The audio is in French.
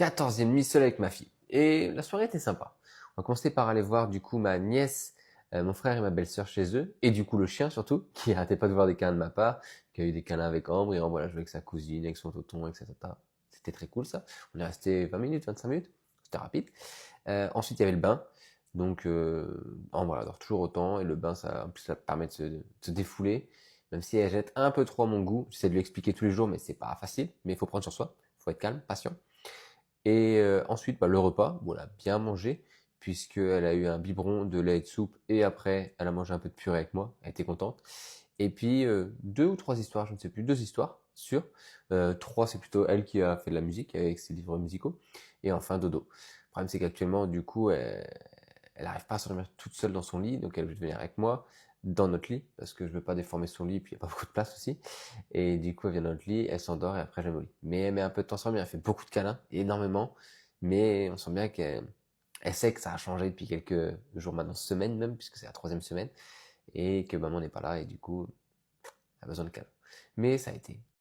14e nuit seul avec ma fille. Et la soirée était sympa. On a commencé par aller voir du coup ma nièce, mon frère et ma belle-sœur chez eux, et du coup le chien surtout, qui arrêtait pas de voir des câlins de ma part, qui a eu des câlins avec Ambre, et Ambre voilà, jouait avec sa cousine, avec son tonton, etc. C'était très cool ça. On est resté 20 minutes, 25 minutes, c'était rapide. Ensuite il y avait le bain, donc Ambre elle adore toujours autant, et le bain ça, en plus, ça permet de se défouler, même si elle jette un peu trop à mon goût. J'essaie de lui expliquer tous les jours, mais c'est pas facile, mais il faut prendre sur soi, il faut être calme, patient. Et ensuite, bah, le repas, bon, elle a bien mangé, puisqu'elle a eu un biberon de lait et de soupe, et après, elle a mangé un peu de purée avec moi, elle était contente. Et puis, deux ou trois histoires, je ne sais plus, deux histoires, sûres. Trois, c'est plutôt elle qui a fait de la musique, avec ses livres musicaux. Et enfin, dodo. Le problème, c'est qu'actuellement, du coup, elle n'arrive pas à s'endormir toute seule dans son lit, donc elle veut venir avec moi, dans notre lit, parce que je veux pas déformer son lit, puis il n'y a pas beaucoup de place aussi. Et du coup, elle vient dans notre lit, elle s'endort et après, je la mets au lit. Mais elle met un peu de temps sans dormir, elle fait beaucoup de câlins, énormément. Mais on sent bien qu'elle sait que ça a changé depuis quelques jours maintenant, semaines même, puisque c'est la troisième semaine, et que maman n'est pas là, et du coup, elle a besoin de câlins. Mais ça a été.